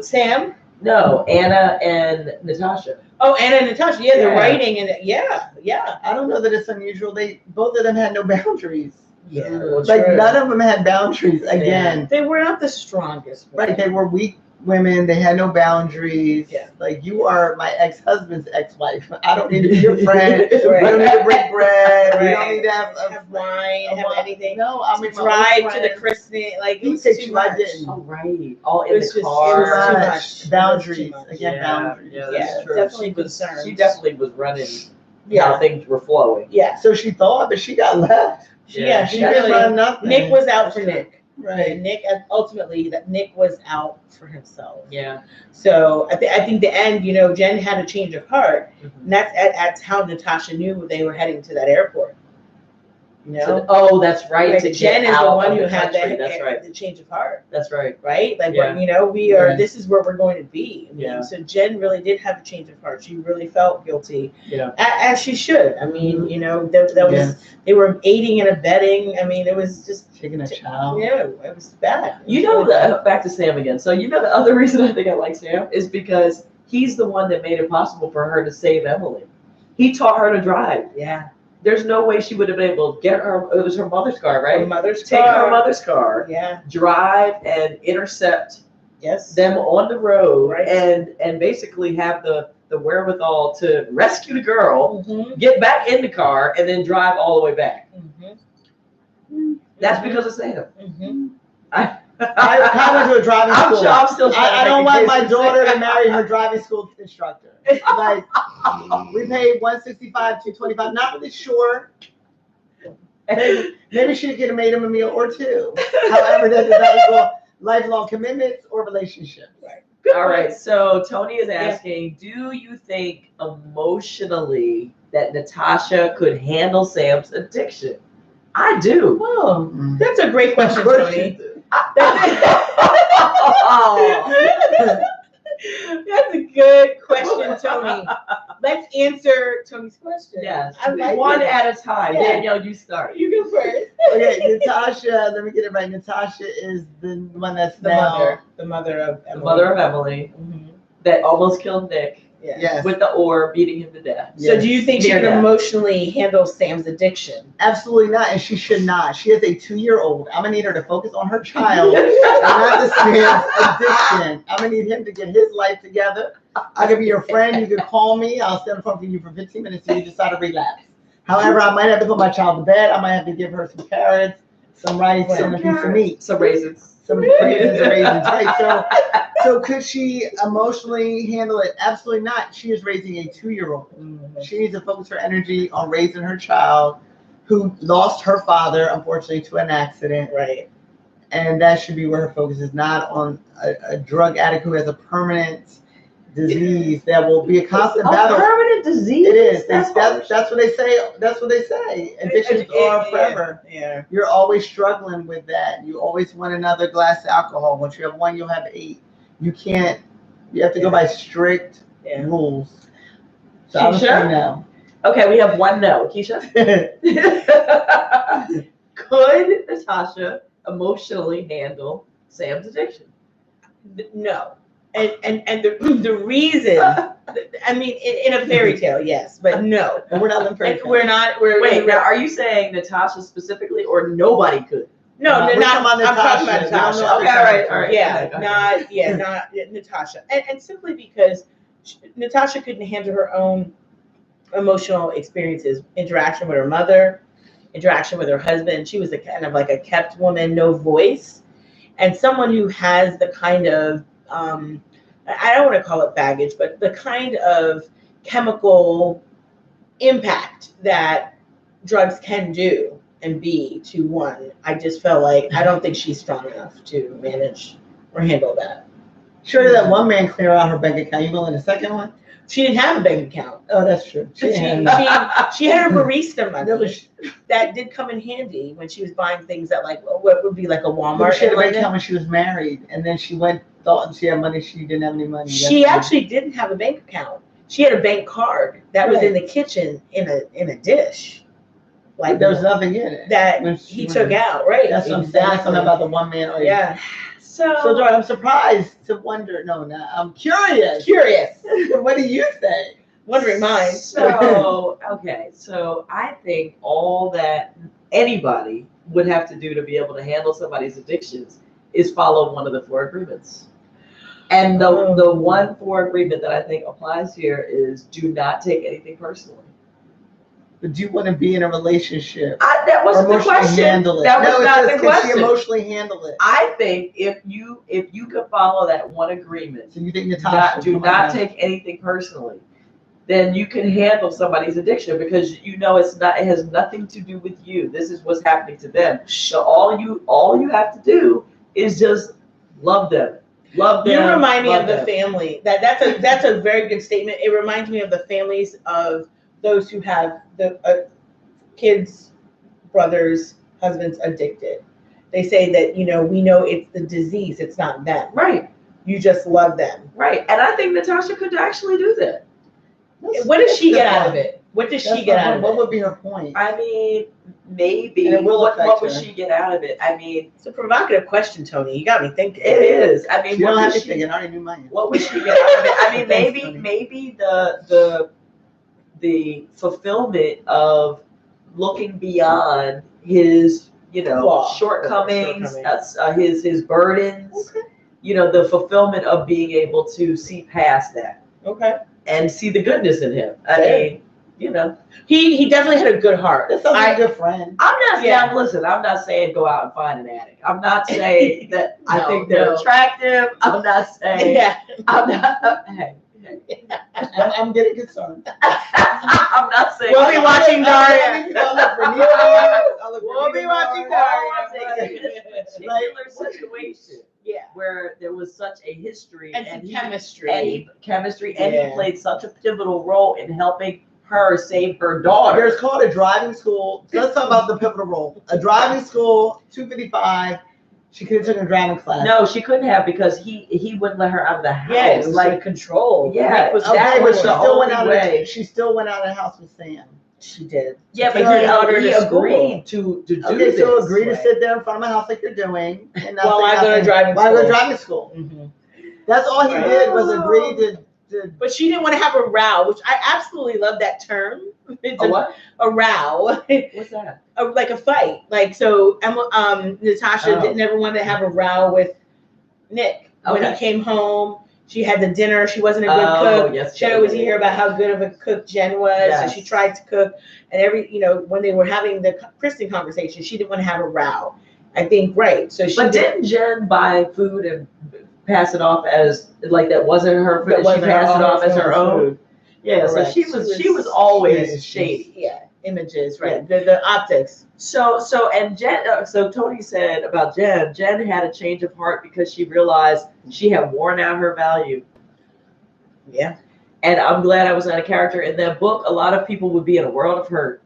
Sam? No, Anna and Natasha. Oh, Anna and Natasha. Yeah, the Yeah. writing and yeah. I don't know that it's unusual. Both of them had no boundaries. Yeah. Like none of them had boundaries. Again, They were not the strongest. right? They were weak women. They had no boundaries. Yeah. Like you are my ex-husband's ex-wife. I don't need to be your friend. Right. We don't need to break bread. We Right. don't need to have wine, have anything. No, I mean Drive to the christening. Like, it He was takes too you. I much. didn't. Oh, right. All It in was the just- car. it was too much. much. Boundaries. It was too much. Again, boundaries. Yeah, Yeah, that's true. definitely She was- concerns. She definitely was running Yeah. how things were flowing. Yeah. So she thought, but she got left. Yeah, She she didn't really. run nothing. Nick was out for Nick. Right. And Nick, ultimately, that Nick was out for himself. Yeah. So I think the end, Jen had a change of heart. Mhm. And that's how Natasha knew they were heading to that airport. Oh, that's right. Like, to Jen get is the out one of who the had country. that That's right. the change of heart. That's right. Right? Like, Yeah. we are. Right. This is where we're going to be. I mean, Yeah. So Jen really did have a change of heart. She really felt guilty, Yeah. as she should. I mean, Mm-hmm. that was Yeah. they were aiding and abetting. I mean, it was just Taking a child. it was bad. You know, back to Sam again. So the other reason I think I like Sam is because he's the one that made it possible for her to save Emily. He taught her to drive. Yeah. There's no way she would have been able to get her. It was her mother's car, Her right? mother's Take car. her mother's car, Yeah. drive and intercept Yes. them on the road, Right. and basically have the wherewithal to rescue the girl, Mm-hmm. get back in the car, and then drive all the way back. Mm-hmm. That's because of Sam. Mm-hmm. I went to a driving school. I'm still I don't want my daughter to marry her driving school instructor. Like, we paid $165, $225. Not really sure. Maybe she could have made him a meal or two. However, that was lifelong commitments or relationships. Right. All right. So Tony is asking, do you think emotionally that Natasha could handle Sam's addiction? I do. Oh, that's a great question, Tony. That's a good question, Tony. Let's answer Tony's question. Yes. I like one it. at a time. Yeah. Danielle, you start. You go first. Okay, Natasha, let me get it right. Natasha is the one that's The mother of Emily. The mother of Emily that almost killed Nick Yes. with the oar, beating him to death. So do you think she Near can death. emotionally handle Sam's addiction? Absolutely not, and she should not. She is a 2-year-old. I'm gonna need her to focus on her child and not this man's addiction. I'm gonna need him to get his life together. I could be your friend. You could call me. I'll stand in front of you for 15 minutes till you decide to relapse. However, I might have to put my child to bed. I might have to give her some carrots, some rice, and a piece of meat. Some raisins. Some raisins, right? So could she emotionally handle it? Absolutely not. She is raising a 2-year-old. She needs to focus her energy on raising her child who lost her father, unfortunately, to an accident. Right. And that should be where her focus is, not on a drug addict who has a permanent disease that will be a constant battle. Permanent disease? It is. That's what they say. That's what they say. Addictions are forever. Yeah. You're always struggling with that. You always want another glass of alcohol. Once you have one, you'll have 8. You can't. You have to go by strict rules. So I would say no. Okay, we have one no. Keisha? Could Natasha emotionally handle Sam's addiction? No. And the reason, I mean, in a fairy tale, yes, but no. And we're not in fairy tale. We're not. Wait, now are you saying Natasha specifically, or nobody could? No, I'm talking about I'm talking about Natasha. Natasha. Okay, all right. Yeah, Okay. not Natasha. And simply because Natasha couldn't handle her own emotional experiences, interaction with her mother, interaction with her husband. She was a kind of like a kept woman, no voice. And someone who has the kind of, I don't want to call it baggage, but the kind of chemical impact that drugs can do and be to one. I just felt like, I don't think she's strong enough to manage or handle that. Surely that one man clear out her bank account. You willing the second one? She didn't have a bank account. Oh, that's true. She had her barista money that did come in handy when she was buying things at like what would be like a Walmart. She had a bank account when she was married, and then she thought she had money. She didn't have any money. She actually didn't have a bank account. She had a bank card that was in the kitchen in a dish. Like there was nothing in it that he took out. Right. That's what I'm saying. That's something about the one man. Yeah. So Joy, I'm surprised to wonder. No, I'm curious. What do you think? Wondering mine. So, okay. So I think all that anybody would have to do to be able to handle somebody's addictions is follow one of the 4 agreements. And the 4 agreement that I think applies here is do not take anything personally. But do you want to be in a relationship? That wasn't the question. Handle it? That was not the question. Can she emotionally handle it? I think if you could follow that one agreement, so you think Natasha do not take anything personally, then you can handle somebody's addiction because it has nothing to do with you. This is what's happening to them. So all you have to do is just love them. Love them. You remind me of the family. That's a very good statement. It reminds me of the families of those who have the kids, brothers, husbands addicted. They say that, we know it's the disease, it's not them. Right. You just love them. Right. And I think Natasha could actually do that. What does she get out of it? What does she get out of it? What would be her point? I mean, maybe. What would she get out of it? I mean, it's a provocative question, Tony. You got me thinking. It is. I mean, you don't have to think. I already knew mine. What would she get out of it? I mean, maybe the fulfillment of looking beyond his, shortcomings, his burdens. Okay. The fulfillment of being able to see past that. Okay. And see the goodness in him. I mean, you know, he definitely had a good heart. That sounds like a good friend. I'm not Yeah. saying, listen, I'm not saying go out and find an addict. I'm not saying that I No, think they're no. attractive. I'm not saying, Yeah. I'm not, hey. I'm getting concerned. I'm not saying. We'll be watching Daria. I'll look for Nemo. We'll be watching All Daria. I'm saying is this particular situation Yeah. where there was such a history And some he chemistry. and he Yeah. played such a pivotal role in helping her save her daughter. There's called a driving school. Let's talk about the pivotal role. A driving school, 255. She could have taken a driving class. No, she couldn't have because he wouldn't let her out of the house. Yeah, it was like like control. Yeah, Nick was Okay, that but she the still went only out. way. She still went out of the house with Sam. She did. yeah, Take but her daughter he to school. agreed to do Okay, this. so agree to right. sit there in front of my house like you're doing. And not While say I go to nothing. driving While I go to school. driving school. Mm-hmm. That's all he Right. did was agree to But she didn't want to have a row, which I absolutely love that term. It's A what? A row. What's that? Like a fight. Like so Natasha Oh. didn't ever want to have a row with Nick. When Okay. he came home, she had the dinner, she wasn't a good Oh, cook. yes, She would always hear about how good of a cook Jen was. Yes. So she tried to cook, and when they were having the Kristen conversation, she didn't want to have a row. I think so she But didn't Jen buy food and pass it off as like that wasn't her food? That She wasn't passed it her off as her own. food. Yeah, so Correct. she was always Yeah, shady. Yeah, images, right? The optics. So Jen. So Tony said about Jen. Jen had a change of heart because she realized she had worn out her value. Yeah. And I'm glad I was not a character in that book. A lot of people would be in a world of hurt.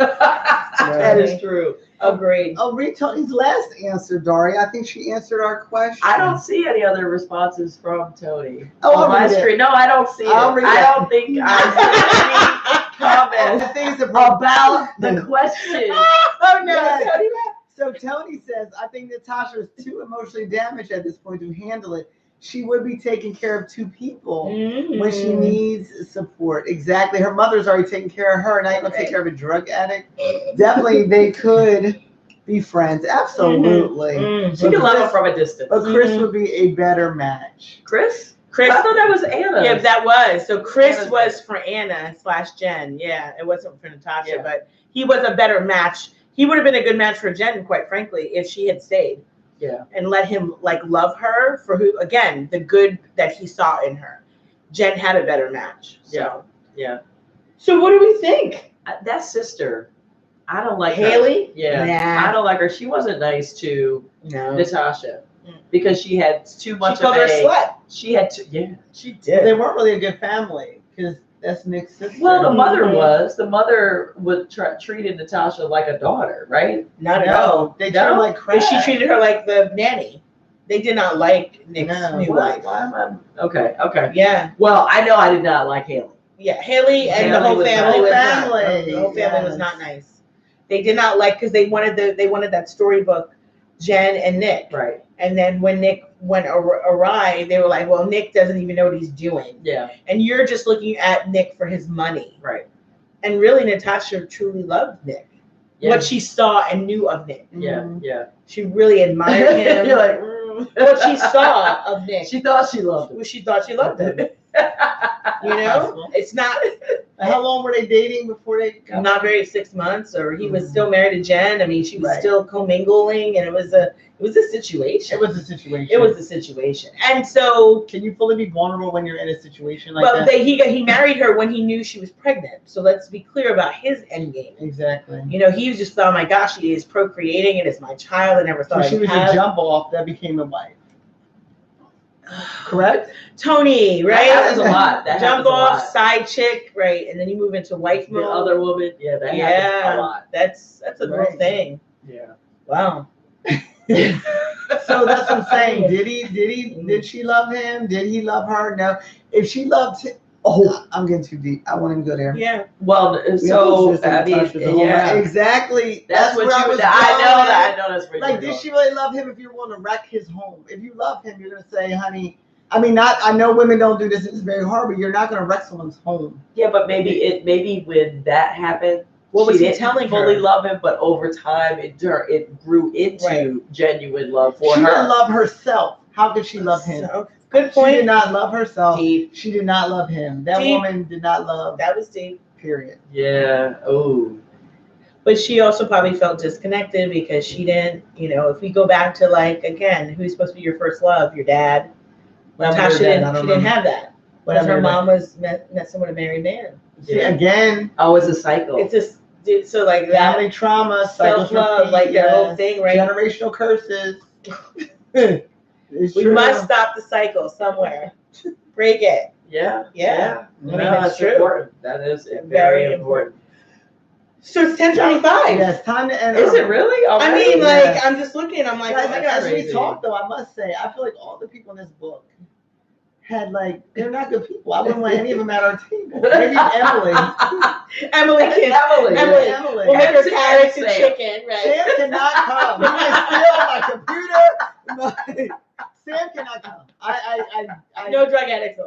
That is true. Agreed. Oh, read Tony's last answer, Daria. I think she answered our question. I don't see any other responses from Tony Oh, on I'll my read it. screen. No, I don't see it. I'll read I it. don't think I see any comments I think it's a about the question. Oh no, Yes. Tony. So Tony says, I think Natasha is too emotionally damaged at this point to handle it. She would be taking care of two people when she needs support. Exactly. Her mother's already taking care of her. Now you're going to take care of a drug addict. Definitely, they could be friends. Absolutely. She can love him from a distance. But Chris would be a better match. Chris? Chris. I thought that was Anna. Yeah, that was. So Chris Anna's was for Anna / Jen. Yeah, it wasn't for Natasha, Yeah. but he was a better match. He would have been a good match for Jen, quite frankly, if she had stayed. Yeah. And let him love her for the good that he saw in her. Jen had a better match. So. Yeah. So what do we think? That sister, I don't like Haley? her. Yeah. Nah. I don't like her. She wasn't nice to No. Natasha because she had too much She called of her a slut. She had to, yeah. She Well, did. they weren't really a good family because that's Nick's sister. Well, the mother Mhm. was. The mother would treated Natasha like a daughter, right? Not at all. They treated her like crap. But she treated her like the nanny. They did not like Nick's No. new Why wife. am I? Okay. Yeah. Well, I know I did not like Haley. Yeah, Haley and the Haley whole was family not- was Family, not. The whole family was yes. not nice. They did not like because they wanted that storybook, Jen and Nick. Right. And then when Nick went awry, they were like, "Well, Nick doesn't even know what he's doing," Yeah. and you're just looking at Nick for his money. Right. And really, Natasha truly loved Nick. Yeah. What she saw and knew of Nick, Yeah. Mhm. Yeah. she really admired him. You're like, What she saw of Nick, She thought she loved him. she thought she loved him. You know, it's not. How long were they dating before they got Not very 6 months, or he was still married to Jen. I mean, she was Right. still commingling, and it was a situation. It was a situation. It was a situation, and so. Can you fully be vulnerable when you're in a situation like But that? he married her when he knew she was pregnant. So let's be clear about his end game. Exactly. You know, he was just thought, oh my gosh, she is procreating, and it's my child. I never So thought I she would was a have. jump off that became a wife. Correct? Tony, That right? happens a lot. That Jump happens a off, lot. side chick, right? And then you move into wife The mode. other woman, yeah, that happens a lot. That's a real Right. thing. Yeah. Wow. So that's what I'm saying. Did she love him? Did he love her? No. If she loved him, I'm getting too deep. I want him to go there. Yeah. Well, so I mean, yeah, Exactly. that's what where you. was I know going. that. I know that's where Like, you're did going. she really love him if you're going to wreck his home? If you love him, you're going to say, honey, I mean, I know women don't do this, it's very hard, but you're not going to wreck someone's home. Yeah, but maybe when that happened, What was she he didn't telling fully her? love him, but over time it grew into Right. genuine love for She her. didn't love herself. How could she love him? So, good She point. did not love herself. Deep. She did not love him. That Deep. woman did not love. That was deep. Period. Yeah. Oh. But she also probably felt disconnected because she didn't, if we go back to like, again, who's supposed to be your first love? Your dad. Natasha didn't have that. Because her mom met someone, a married man. See, again. Oh, it's a cycle. It's just, so like family that. trauma, Self-love, like that whole thing, right? Generational curses. We must stop the cycle somewhere. Break it. Yeah. Yeah. I mean, that's true. Important. That is very important. So it's 10:25. Yes, time to end. Is it really? Already? I mean, like, I'm just looking. I'm like, guys, oh my as God. we talk, though, I must say, I feel like all the people in this book had they're not good people. I wouldn't want any of them at our table. Maybe Emily. Emily. Emily. We'll make her carrots and chicken, right? Sam cannot come. He might steal my computer. Sam cannot come. No drug addicts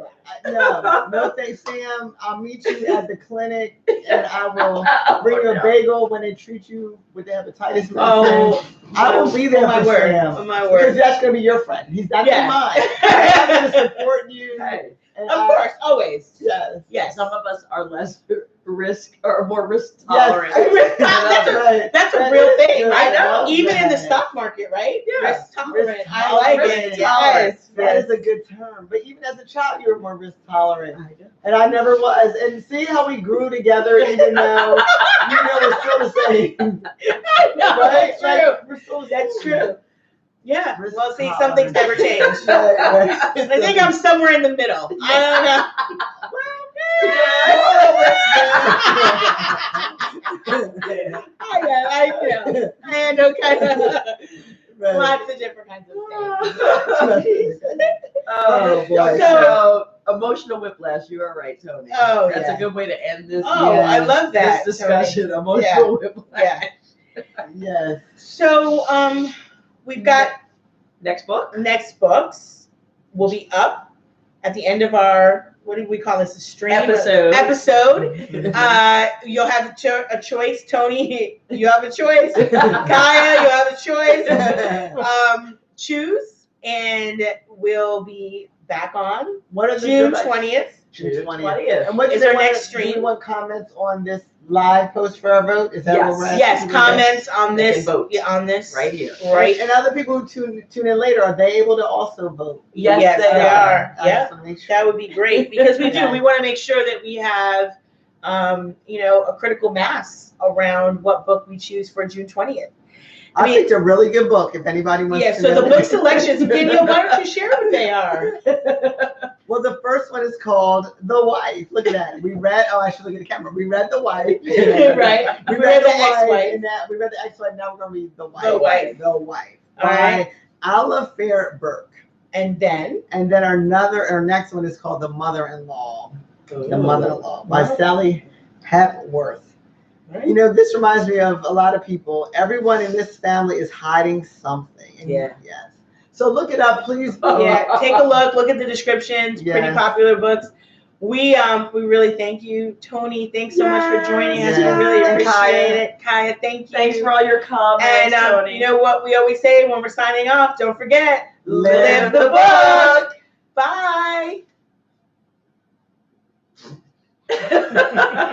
allowed. No thanks, Sam. I'll meet you at the clinic, and I will bring you a bagel when they treat you with the hepatitis medicine. Oh, I will be there my for word. Sam. Oh my word. Because that's going to be your friend. He's not mine. I'm going to support you. Hey. Of course, always. Yes. Some of us are less risk or more risk tolerant. Yes. That's a real thing. I know. Even in the stock market, right? Yeah. Risk tolerant. I like it. Yes. That is a good term. But even as a child, you were more risk tolerant. And I never was. And see how we grew together, even though, we're still the same. I know. Right? That's true. We're still the same. That's true. Yeah. Risk Well, see, tolerance. some things never change. I think I'm somewhere in the middle. I don't know. I know kind of lots of different kinds of things. Oh boy. So emotional whiplash. You are right, Tony. Oh, that's a good way to end this. Oh, I love that this discussion. Tony. Emotional whiplash. Yes. So we've got next book. Next books will be up at the end of our, what do we call this? A stream episode. You'll have a choice. Tony, you have a choice. Kaya, you have a choice. Choose, and we'll be back on June 20th. June 20th. And what is our next stream? Do you want comments on this live post for our vote? Is that what we're asking? Yes, comments on this. On this right here. Right. And other people who tune in later, are they able to also vote? Yes, they are. Yeah, sure. that would be great because we do. We want to make sure that we have, a critical mass around what book we choose for June 20th. I think it's a really good book. If anybody wants to so the book selections, Danielle, why don't you share what they are? Well, the first one is called The Wife. Look at that. We read, I should look at the camera. We read The Wife. Right. We read The Ex-Wife. We read The Ex-Wife. Now we're going to read The Wife. The Wife. All right. Alla Fair Burke. And then our next one is called The Mother-in-Law. The Mother-in-Law by Sally Hepworth. Right. This reminds me of a lot of people. Everyone in this family is hiding something. Yes. So look it up, please. Take a look. Look at the descriptions. Pretty popular books. We really thank you, Tony. Thanks so much for joining us. We really appreciate it. Kaya, thank you. Thanks for all your comments, and Tony. You know what we always say when we're signing off? Don't forget, live the book. Bye.